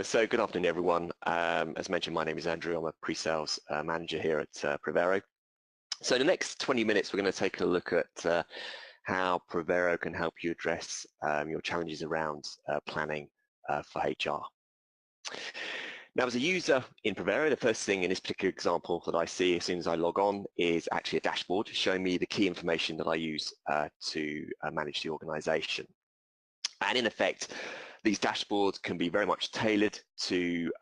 So good afternoon, everyone. As mentioned, my name is Andrew. I'm a pre-sales manager here at Prevero. So in the next 20 minutes, we're going to take a look at how Prevero can help you address your challenges around planning for HR. Now, as a user in Prevero, the first thing in this particular example that I see as soon as I log on is actually a dashboard showing me the key information that I use to manage the organization. And in effect, these dashboards can be very much tailored to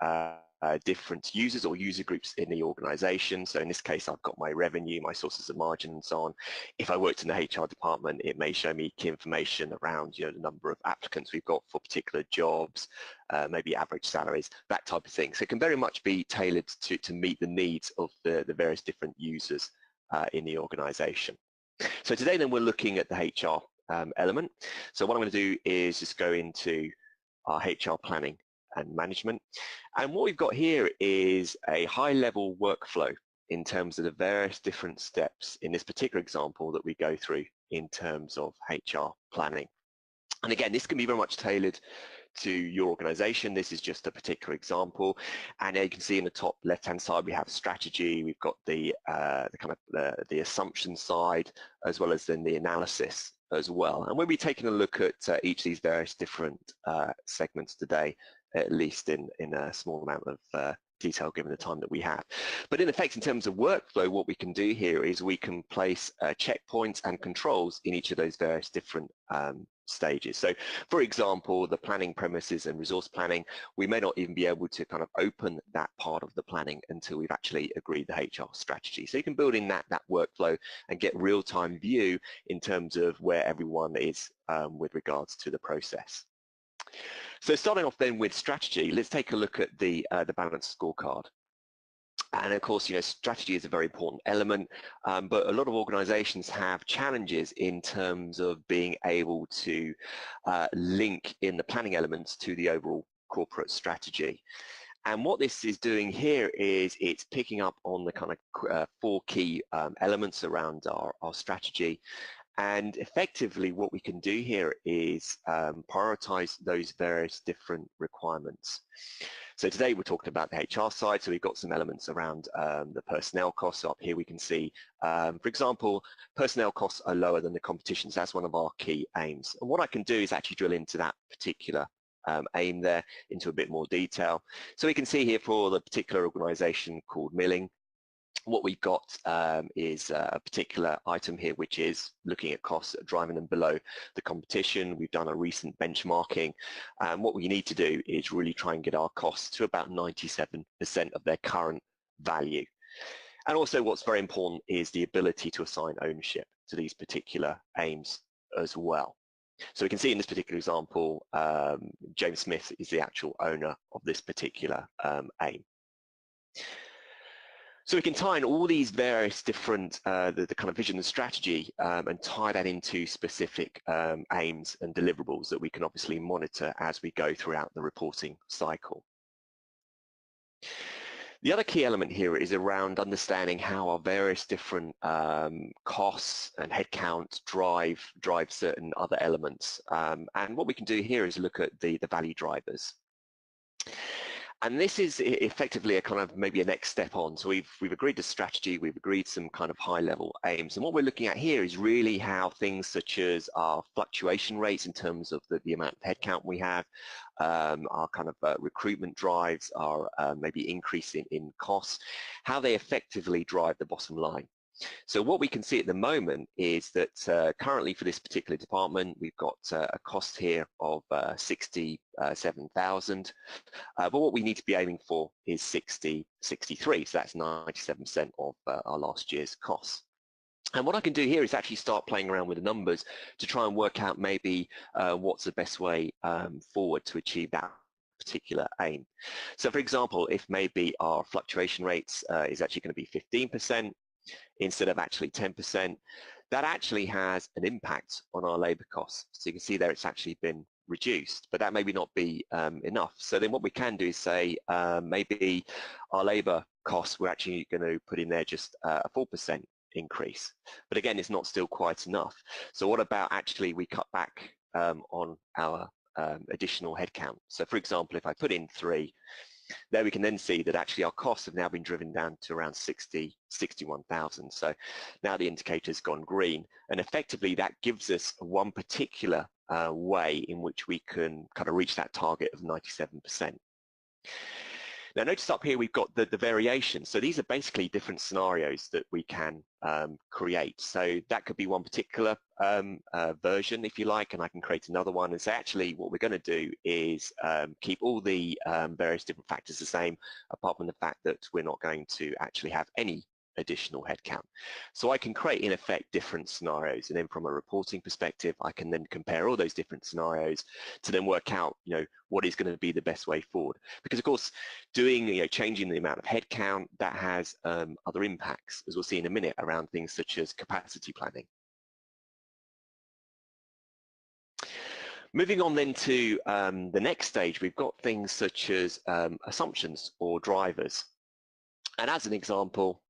different users or user groups in the organization. So in this case, I've got my revenue, my sources of margin, and so on. If I worked in the HR department, it may show me key information around the number of applicants we've got for particular jobs, maybe average salaries, that type of thing. So it can very much be tailored to meet the needs of the various different users in the organization. So today then we're looking at the HR element. So what I'm going to do is just go into our HR planning and management. And what we've got here is a high-level workflow in terms of the various different steps in this particular example that we go through in terms of HR planning. And again, this can be very much tailored to your organization. This is just a particular example, and you can see in the top left-hand side we have strategy. We've got the assumption side, as well as then the analysis as well. And we'll be taking a look at each of these various different segments today, at least in a small amount of detail given the time that we have. But in effect, in terms of workflow, what we can do here is we can place checkpoints and controls in each of those various different stages. So for example, the planning premises and resource planning, we may not even be able to kind of open that part of the planning until we've actually agreed the HR strategy. So you can build in that workflow and get real-time view in terms of where everyone is with regards to the process. So starting off then with strategy, let's take a look at the balanced scorecard. And of course, strategy is a very important element, but a lot of organizations have challenges in terms of being able to link in the planning elements to the overall corporate strategy. And what this is doing here is it's picking up on the kind of 4 key elements around our strategy. And effectively, what we can do here is prioritize those various different requirements. So today we're talking about the HR side, so we've got some elements around the personnel costs. So up here we can see, for example, personnel costs are lower than the competition, so that's one of our key aims. And what I can do is actually drill into that particular aim there into a bit more detail. So we can see here for the particular organisation called Milling, what we've got is a particular item here which is looking at costs, driving them below the competition. We've done a recent benchmarking, and what we need to do is really try and get our costs to about 97% of their current value. And also what's very important is the ability to assign ownership to these particular aims as well. So we can see in this particular example, James Smith is the actual owner of this particular aim. So we can tie in all these various different, the kind of vision and strategy and tie that into specific aims and deliverables that we can obviously monitor as we go throughout the reporting cycle. The other key element here is around understanding how our various different costs and headcount drive certain other elements. And what we can do here is look at the value drivers. And this is effectively a kind of maybe a next step on. So we've agreed to strategy, we've agreed some kind of high-level aims. And what we're looking at here is really how things such as our fluctuation rates in terms of the amount of headcount we have, our kind of recruitment drives, our maybe increase in costs, how they effectively drive the bottom line. So what we can see at the moment is that currently for this particular department, we've got a cost here of 67,000, but what we need to be aiming for is 63, so that's 97% of our last year's costs. And what I can do here is actually start playing around with the numbers to try and work out maybe what's the best way forward to achieve that particular aim. So for example, if maybe our fluctuation rates is actually going to be 15%, instead of actually 10%, that actually has an impact on our labour costs. So you can see there it's actually been reduced, but that maybe not be enough. So then what we can do is say maybe our labour costs, we're actually going to put in there just a 4% increase. But again, it's not still quite enough. So what about actually we cut back on our additional headcount. So for example, if I put in 3, there we can then see that actually our costs have now been driven down to around 61,000. So now the indicator's gone green, and effectively that gives us one particular way in which we can kind of reach that target of 97%. Now notice up here we've got the variation. So these are basically different scenarios that we can create. So that could be one particular version, if you like, and I can create another one and say actually what we're going to do is keep all the various different factors the same, apart from the fact that we're not going to actually have any additional headcount. So I can create in effect different scenarios, and then from a reporting perspective I can then compare all those different scenarios to then work out what is going to be the best way forward, because of course doing changing the amount of headcount, that has other impacts, as we'll see in a minute, around things such as capacity planning. Moving on then to the next stage, we've got things such as assumptions or drivers. And as an example,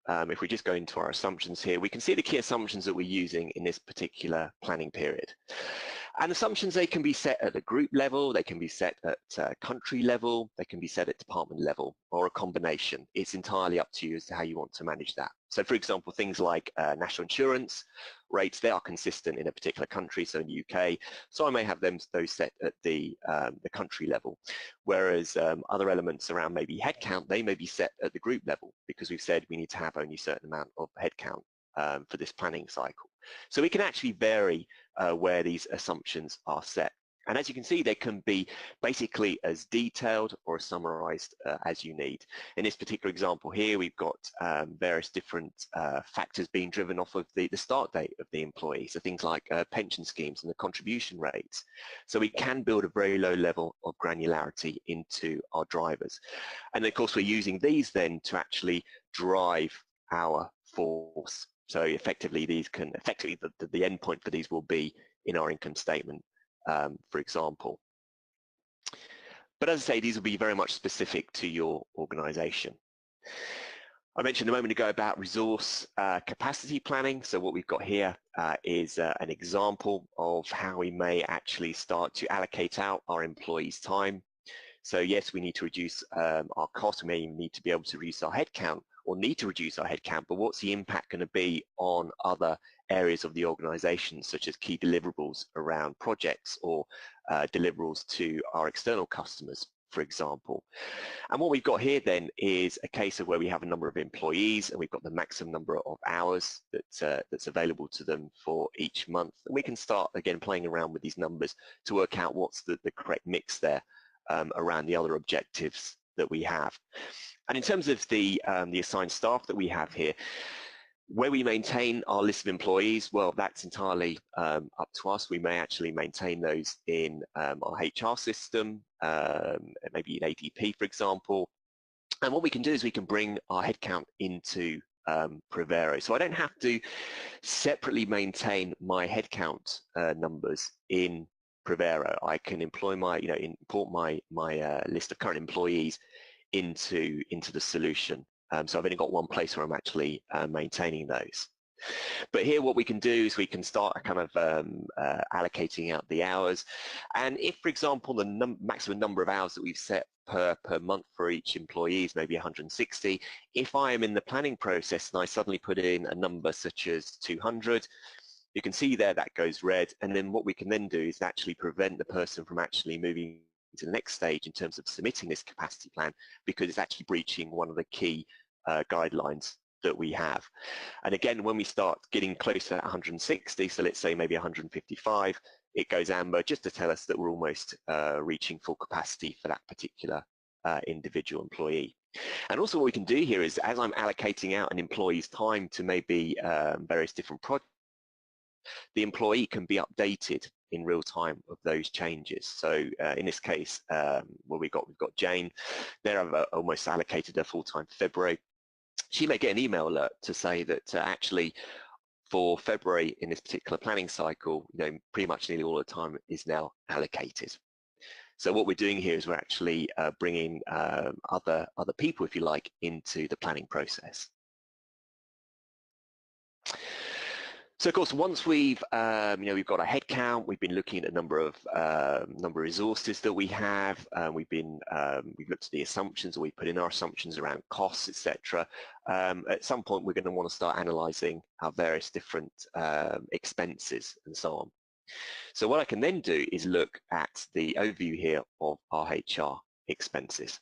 if we just go into our assumptions here, we can see the key assumptions that we're using in this particular planning period. And assumptions, they can be set at the group level, they can be set at country level, they can be set at department level, or a combination. It's entirely up to you as to how you want to manage that. So for example, things like national insurance rates, they are consistent in a particular country, so in the UK, so I may have those set at the country level. Whereas other elements around maybe headcount, they may be set at the group level, because we've said we need to have only a certain amount of headcount for this planning cycle. So we can actually vary where these assumptions are set. And as you can see, they can be basically as detailed or as summarized as you need. In this particular example here, we've got various different factors being driven off of the start date of the employee. So things like pension schemes and the contribution rates. So we can build a very low level of granularity into our drivers. And of course, we're using these then to actually drive our force. So effectively, these can the end point for these will be in our income statement, for example. But as I say, these will be very much specific to your organization. I mentioned a moment ago about resource capacity planning. So what we've got here is an example of how we may actually start to allocate out our employees' time. So yes, we need to reduce our costs, we may need to be able to reduce our headcount, or need to reduce our headcount, but what's the impact going to be on other areas of the organization, such as key deliverables around projects or deliverables to our external customers, for example. And what we've got here then is a case of where we have a number of employees and we've got the maximum number of hours that's available to them for each month. And we can start again playing around with these numbers to work out what's the correct mix there around the other objectives that we have. And in terms of the assigned staff that we have here, where we maintain our list of employees, well, that's entirely up to us. We may actually maintain those in our HR system, maybe in ADP, for example. And what we can do is we can bring our headcount into Prevero. So I don't have to separately maintain my headcount numbers in Prevero. I can employ import my list of current employees into the solution. So I've only got one place where I'm actually maintaining those. But here what we can do is we can start kind of allocating out the hours. And if, for example, the maximum number of hours that we've set per month for each employee is maybe 160, if I am in the planning process and I suddenly put in a number such as 200, you can see there that goes red. And then what we can then do is actually prevent the person from actually moving to the next stage in terms of submitting this capacity plan, because it's actually breaching one of the key guidelines that we have. And again, when we start getting closer to 160, so let's say maybe 155, it goes amber just to tell us that we're almost reaching full capacity for that particular individual employee. And also what we can do here is, as I'm allocating out an employee's time to maybe various different projects, the employee can be updated in real time of those changes. So in this case, well, we've got Jane there. I've almost allocated her full-time for February. She may get an email alert to say that actually for February in this particular planning cycle, pretty much nearly all the time is now allocated. So what we're doing here is we're actually bringing other people, if you like, into the planning process. So of course, once we've we've got a headcount, we've been looking at a number of resources that we have. We've looked at the assumptions, or we put in our assumptions around costs, etc. At some point, we're going to want to start analysing our various different expenses and so on. So what I can then do is look at the overview here of our HR expenses.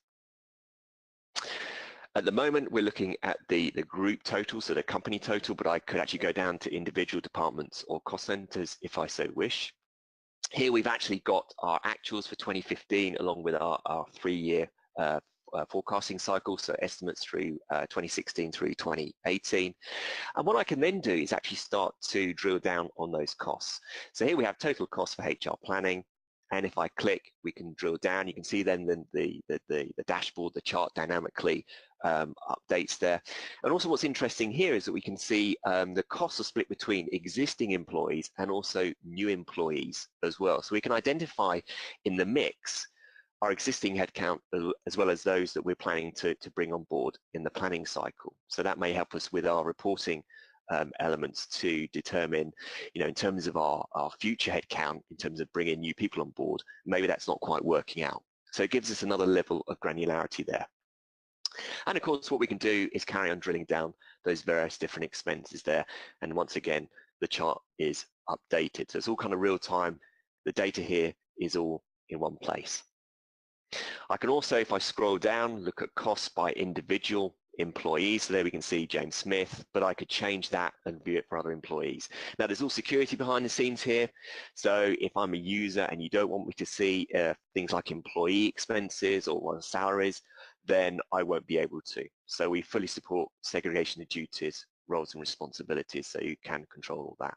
At the moment, we're looking at the group total, so the company total, but I could actually go down to individual departments or cost centres if I so wish. Here we've actually got our actuals for 2015 along with our 3-year forecasting cycle, so estimates through 2016 through 2018. And what I can then do is actually start to drill down on those costs. So here we have total costs for HR planning. And if I click, we can drill down. You can see then the dashboard, the chart dynamically updates there. And also what's interesting here is that we can see the costs are split between existing employees and also new employees as well. So we can identify in the mix our existing headcount as well as those that we're planning to bring on board in the planning cycle. So that may help us with our reporting elements to determine, in terms of our future headcount, in terms of bringing new people on board, maybe that's not quite working out. So it gives us another level of granularity there. And of course, what we can do is carry on drilling down those various different expenses there. And once again, the chart is updated. So it's all kind of real time. The data here is all in one place. I can also, if I scroll down, look at costs by individual employees. So there we can see James Smith, but I could change that and view it for other employees. Now there's all security behind the scenes here. So if I'm a user and you don't want me to see things like employee expenses or salaries, then I won't be able to. So we fully support segregation of duties, roles and responsibilities, so you can control all that.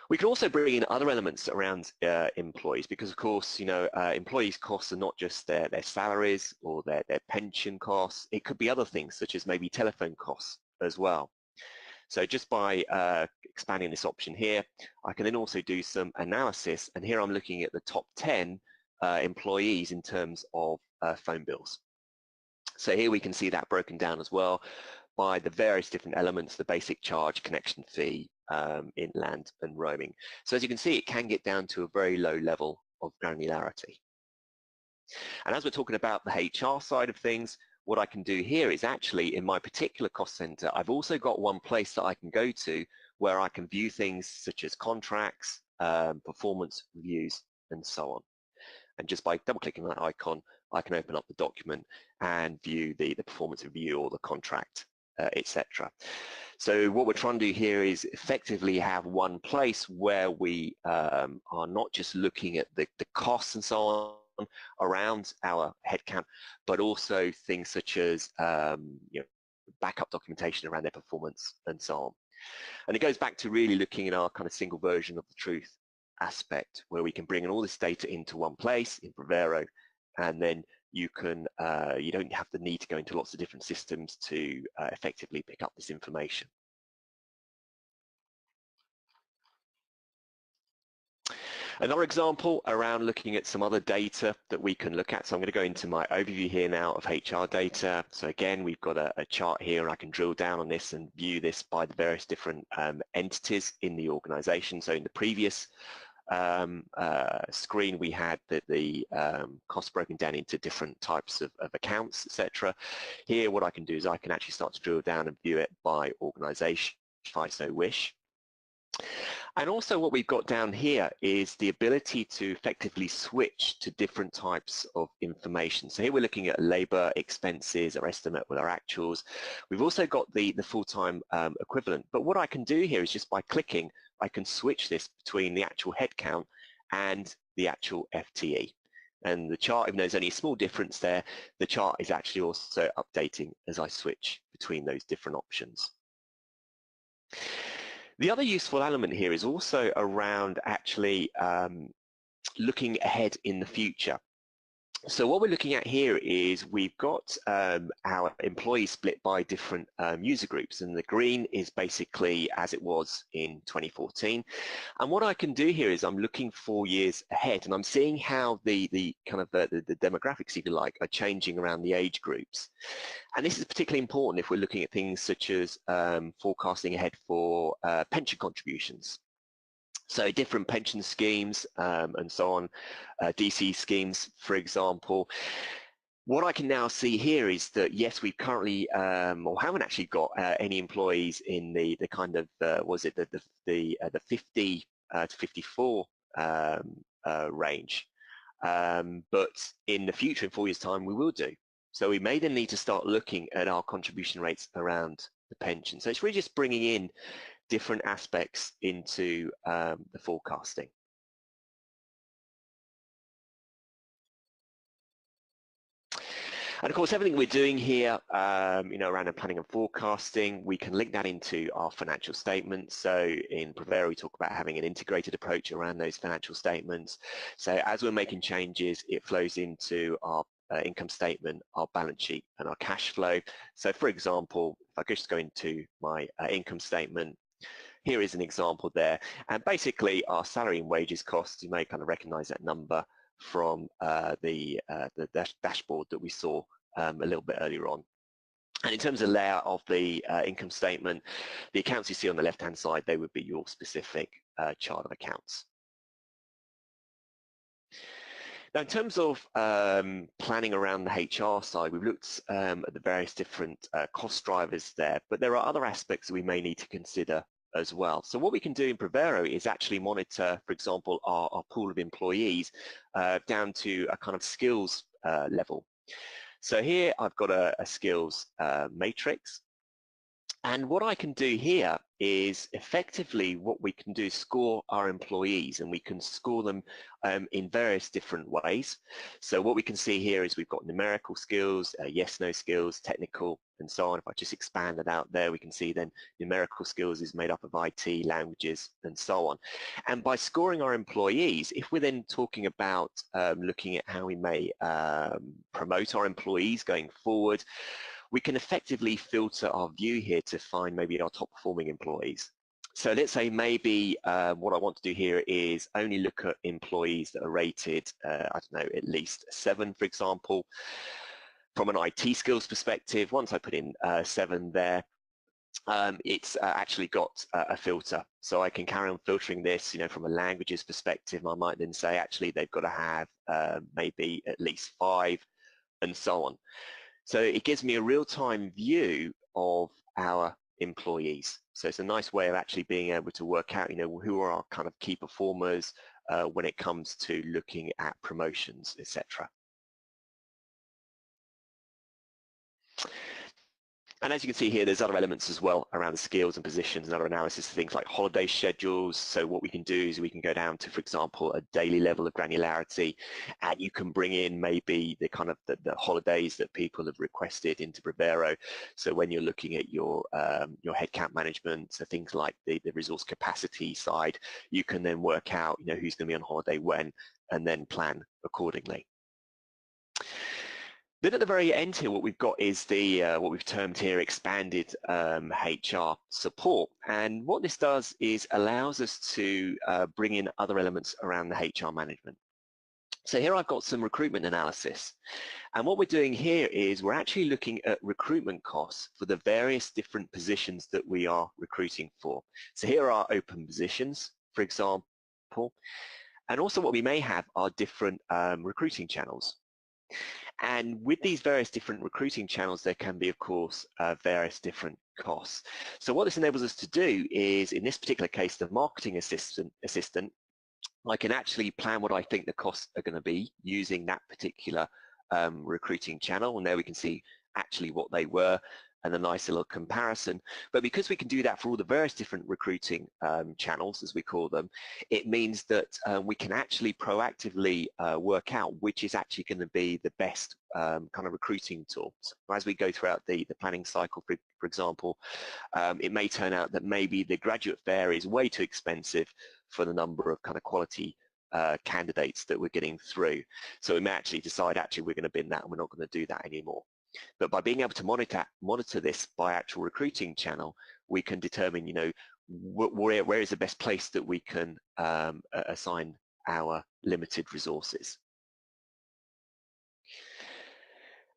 We can also bring in other elements around employees because, of course, employees' costs are not just their salaries or their pension costs. It could be other things such as maybe telephone costs as well. So just by expanding this option here, I can then also do some analysis. And here I'm looking at the top 10 employees in terms of phone bills. So here we can see that broken down as well by the various different elements, the basic charge, connection fee, inland and roaming. So as you can see, it can get down to a very low level of granularity. And as we're talking about the HR side of things, what I can do here is actually in my particular cost center, I've also got one place that I can go to where I can view things such as contracts, performance reviews, and so on. And just by double-clicking that icon, I can open up the document and view the performance review or the contract, etc. So what we're trying to do here is effectively have one place where we are not just looking at the costs and so on around our headcount, but also things such as backup documentation around their performance and so on. And it goes back to really looking at our kind of single version of the truth aspect, where we can bring in all this data into one place in Prevero, and then you can you don't have the need to go into lots of different systems to effectively pick up this information. Another example around looking at some other data that we can look at. So I'm going to go into my overview here now of HR data. So again, we've got a chart here and I can drill down on this and view this by the various different entities in the organization. So in the previous screen, we had the costs broken down into different types of accounts, etc. Here, what I can do is I can actually start to drill down and view it by organization if I so wish. And also what we've got down here is the ability to effectively switch to different types of information. So here we're looking at labor expenses, our estimate with our actuals. We've also got the full-time equivalent. But what I can do here is just by clicking, I can switch this between the actual headcount and the actual FTE. And the chart, even though there's only a small difference there, the chart is actually also updating as I switch between those different options. The other useful element here is also around actually looking ahead in the future. So what we're looking at here is we've got our employees split by different user groups, and the green is basically as it was in 2014. And what I can do here is I'm looking 4 years ahead, and I'm seeing how the kind of the demographics, if you like, are changing around the age groups. And this is particularly important if we're looking at things such as forecasting ahead for pension contributions. So different pension schemes and so on, DC schemes, for example. What I can now see here is that, yes, we've currently, or haven't actually got any employees in the kind of, was it the 50 to 54 range. But in the future, in 4 years' time, we will do. So we may then need to start looking at our contribution rates around the pension. So it's really just bringing in different aspects into the forecasting. And of course, everything we're doing here, around the planning and forecasting, we can link that into our financial statements. So in Prevero, we talk about having an integrated approach around those financial statements. So as we're making changes, it flows into our income statement, our balance sheet, and our cash flow. So for example, if I just go into my income statement, here is an example there. And basically, our salary and wages costs, you may kind of recognize that number from the dashboard that we saw a little bit earlier on. And in terms of layout of the income statement, the accounts you see on the left-hand side, they would be your specific chart of accounts. Now, in terms of planning around the HR side, we've looked at the various different cost drivers there, but there are other aspects that we may need to consider as well. So what we can do in Prevero is actually monitor, for example, our pool of employees down to a kind of skills level. So here I've got a skills matrix. And what I can do here is effectively what we can do is score our employees, and we can score them in various different ways. So what we can see here is we've got numerical skills, yes, no skills, technical, and so on. If I just expand it out there, we can see then numerical skills is made up of IT, languages, and so on. And by scoring our employees, if we're then talking about looking at how we may promote our employees going forward, we can effectively filter our view here to find maybe our top performing employees. So let's say maybe what I want to do here is only look at employees that are rated, I don't know, at least 7, for example. From an IT skills perspective, once I put in 7 there, it's actually got a filter. So I can carry on filtering this, from a languages perspective. I might then say actually they've got to have maybe at least 5 and so on. So it gives me a real-time view of our employees. So it's a nice way of actually being able to work out, who are our kind of key performers when it comes to looking at promotions, etc. And as you can see here, there's other elements as well around the skills and positions and other analysis of things like holiday schedules. So what we can do is we can go down to, for example, a daily level of granularity, and you can bring in maybe the kind of the holidays that people have requested into Prevero. So when you're looking at your headcount management, so things like the resource capacity side, you can then work out, who's going to be on holiday when, and then plan accordingly. Then at the very end here, what we've got is the what we've termed here expanded HR support. And what this does is allows us to bring in other elements around the HR management. So here I've got some recruitment analysis. And what we're doing here is we're actually looking at recruitment costs for the various different positions that we are recruiting for. So here are open positions, for example. And also what we may have are different recruiting channels. And with these various different recruiting channels, there can be, of course, various different costs. So what this enables us to do is, in this particular case, the marketing assistant, I can actually plan what I think the costs are going to be using that particular recruiting channel. And there we can see actually what they were and a nice little comparison. But because we can do that for all the various different recruiting channels, as we call them, it means that we can actually proactively work out which is actually going to be the best kind of recruiting tool. So as we go throughout the planning cycle, for example, it may turn out that maybe the graduate fare is way too expensive for the number of kind of quality candidates that we're getting through. So we may actually decide we're going to bin that and we're not going to do that anymore. But by being able to monitor this by actual recruiting channel, we can determine, where is the best place that we can assign our limited resources.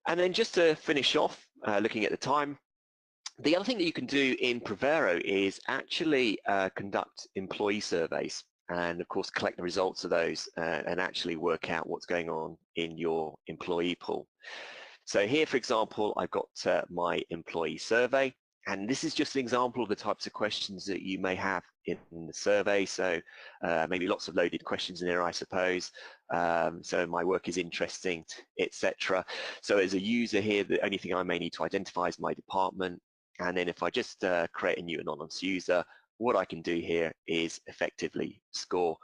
And then just to finish off, looking at the time, the other thing that you can do in Prevero is actually conduct employee surveys and, of course, collect the results of those and actually work out what's going on in your employee pool. So here, for example, I've got my employee survey, and this is just an example of the types of questions that you may have in the survey. So maybe lots of loaded questions in there, I suppose. So my work is interesting, etc. So as a user here, the only thing I may need to identify is my department. And then if I just create a new anonymous user, what I can do here is effectively score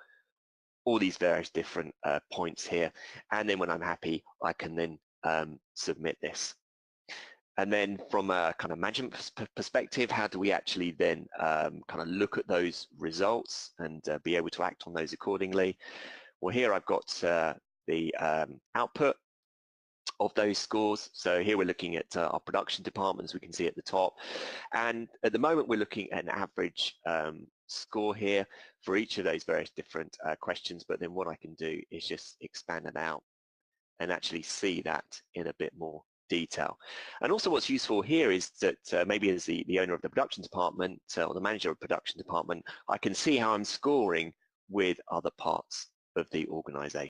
all these various different points here. And then when I'm happy, I can then submit this. And then from a kind of management perspective, how do we actually then kind of look at those results and be able to act on those accordingly? Well, here I've got the output of those scores. So here we're looking at our production department, as we can see at the top. And at the moment, we're looking at an average score here for each of those various different questions. But then what I can do is just expand it out and actually see that in a bit more detail. And also what's useful here is that maybe as the owner of the production department or the manager of production department, I can see how I'm scoring with other parts of the organization.